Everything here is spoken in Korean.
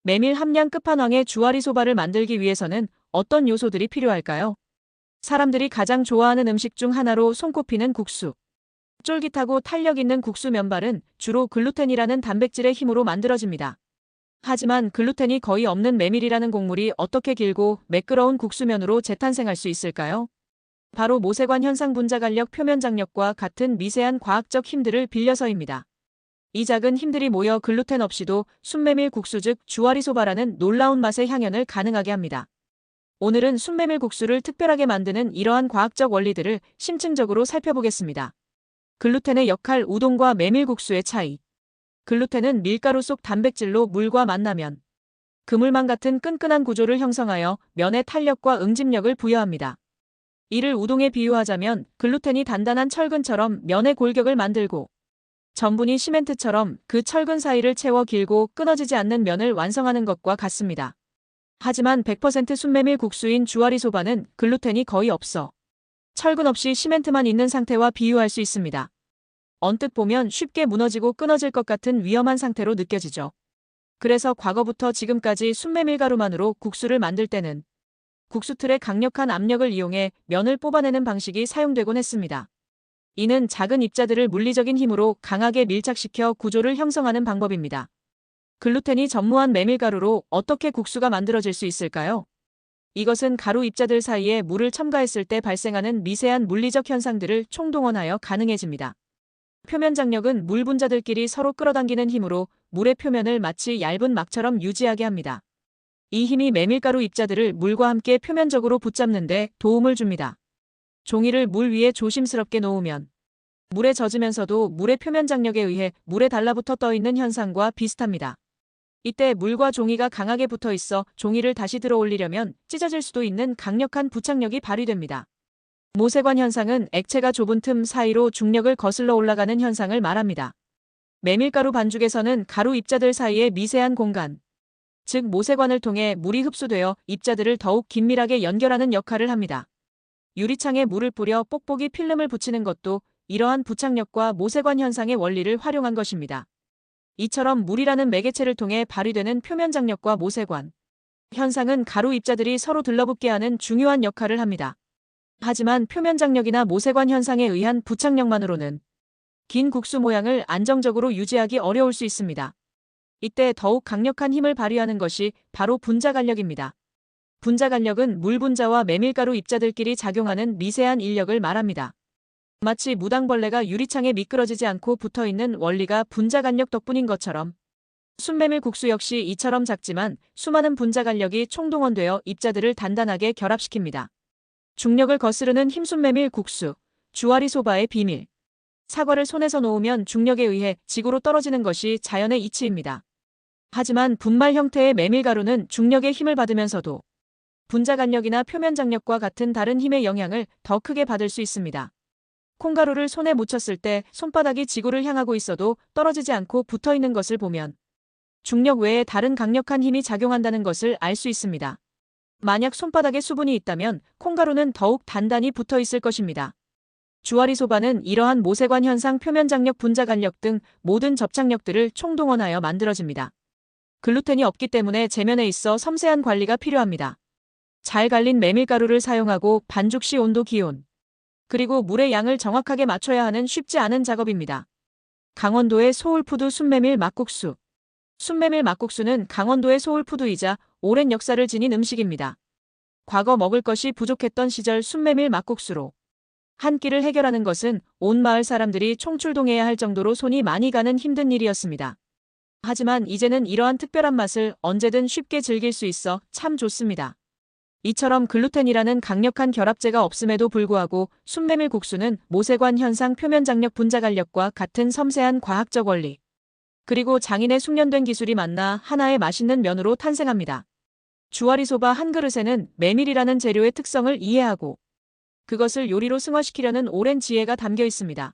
메밀 함량 끝판왕의 주와리소바를 만들기 위해서는 어떤 요소들이 필요할까요? 사람들이 가장 좋아하는 음식 중 하나로 손꼽히는 국수. 쫄깃하고 탄력 있는 국수 면발은 주로 글루텐이라는 단백질의 힘으로 만들어집니다. 하지만 글루텐이 거의 없는 메밀이라는 곡물이 어떻게 길고 매끄러운 국수면으로 재탄생할 수 있을까요? 바로 모세관 현상 분자간력 표면 장력과 같은 미세한 과학적 힘들을 빌려서입니다. 이 작은 힘들이 모여 글루텐 없이도 순메밀 국수 즉 주와리소바라는 놀라운 맛의 향연을 가능하게 합니다. 오늘은 순메밀 국수를 특별하게 만드는 이러한 과학적 원리들을 심층적으로 살펴보겠습니다. 글루텐의 역할, 우동과 메밀국수의 차이. 글루텐은 밀가루 속 단백질로 물과 만나면 그물망 같은 끈끈한 구조를 형성하여 면의 탄력과 응집력을 부여합니다. 이를 우동에 비유하자면 글루텐이 단단한 철근처럼 면의 골격을 만들고 전분이 시멘트처럼 그 철근 사이를 채워 길고 끊어지지 않는 면을 완성하는 것과 같습니다. 하지만 100% 순메밀 국수인 주와리소바는 글루텐이 거의 없어 철근 없이 시멘트만 있는 상태와 비유할 수 있습니다. 언뜻 보면 쉽게 무너지고 끊어질 것 같은 위험한 상태로 느껴지죠. 그래서 과거부터 지금까지 순메밀 가루만으로 국수를 만들 때는 국수틀의 강력한 압력을 이용해 면을 뽑아내는 방식이 사용되곤 했습니다. 이는 작은 입자들을 물리적인 힘으로 강하게 밀착시켜 구조를 형성하는 방법입니다. 글루텐이 전무한 메밀가루로 어떻게 국수가 만들어질 수 있을까요? 이것은 가루 입자들 사이에 물을 첨가했을 때 발생하는 미세한 물리적 현상들을 총동원하여 가능해집니다. 표면 장력은 물 분자들끼리 서로 끌어당기는 힘으로 물의 표면을 마치 얇은 막처럼 유지하게 합니다. 이 힘이 메밀가루 입자들을 물과 함께 표면적으로 붙잡는 데 도움을 줍니다. 종이를 물 위에 조심스럽게 놓으면 물에 젖으면서도 물의 표면 장력에 의해 물에 달라붙어 떠있는 현상과 비슷합니다. 이때 물과 종이가 강하게 붙어 있어 종이를 다시 들어 올리려면 찢어질 수도 있는 강력한 부착력이 발휘됩니다. 모세관 현상은 액체가 좁은 틈 사이로 중력을 거슬러 올라가는 현상을 말합니다. 메밀가루 반죽에서는 가루 입자들 사이의 미세한 공간, 즉 모세관을 통해 물이 흡수되어 입자들을 더욱 긴밀하게 연결하는 역할을 합니다. 유리창에 물을 뿌려 뽁뽁이 필름을 붙이는 것도 이러한 부착력과 모세관 현상의 원리를 활용한 것입니다. 이처럼 물이라는 매개체를 통해 발휘되는 표면 장력과 모세관 현상은 가루 입자들이 서로 들러붙게 하는 중요한 역할을 합니다. 하지만 표면 장력이나 모세관 현상에 의한 부착력만으로는 긴 국수 모양을 안정적으로 유지하기 어려울 수 있습니다. 이때 더욱 강력한 힘을 발휘하는 것이 바로 분자간력입니다. 분자간력은 물 분자와 메밀가루 입자들끼리 작용하는 미세한 인력을 말합니다. 마치 무당벌레가 유리창에 미끄러지지 않고 붙어있는 원리가 분자간력 덕분인 것처럼 순메밀 국수 역시 이처럼 작지만 수많은 분자간력이 총동원되어 입자들을 단단하게 결합시킵니다. 중력을 거스르는 힘순메밀 국수, 주와리소바의 비밀. 사과를 손에서 놓으면 중력에 의해 지구로 떨어지는 것이 자연의 이치입니다. 하지만 분말 형태의 메밀가루는 중력의 힘을 받으면서도 분자간력이나 표면 장력과 같은 다른 힘의 영향을 더 크게 받을 수 있습니다. 콩가루를 손에 묻혔을 때 손바닥이 지구를 향하고 있어도 떨어지지 않고 붙어있는 것을 보면 중력 외에 다른 강력한 힘이 작용한다는 것을 알 수 있습니다. 만약 손바닥에 수분이 있다면 콩가루는 더욱 단단히 붙어있을 것입니다. 주와리소바는 이러한 모세관 현상, 표면 장력, 분자간력 등 모든 접착력들을 총동원하여 만들어집니다. 글루텐이 없기 때문에 제면에 있어 섬세한 관리가 필요합니다. 잘 갈린 메밀가루를 사용하고 반죽 시 온도, 기온, 그리고 물의 양을 정확하게 맞춰야 하는 쉽지 않은 작업입니다. 강원도의 소울푸드 순메밀 막국수. 순메밀 막국수는 강원도의 소울푸드이자 오랜 역사를 지닌 음식입니다. 과거 먹을 것이 부족했던 시절 순메밀 막국수로 한 끼를 해결하는 것은 온 마을 사람들이 총출동해야 할 정도로 손이 많이 가는 힘든 일이었습니다. 하지만 이제는 이러한 특별한 맛을 언제든 쉽게 즐길 수 있어 참 좋습니다. 이처럼 글루텐이라는 강력한 결합제가 없음에도 불구하고 순메밀 국수는 모세관 현상, 표면 장력, 분자간력과 같은 섬세한 과학적 원리, 그리고 장인의 숙련된 기술이 만나 하나의 맛있는 면으로 탄생합니다. 주와리소바 한 그릇에는 메밀이라는 재료의 특성을 이해하고 그것을 요리로 승화시키려는 오랜 지혜가 담겨 있습니다.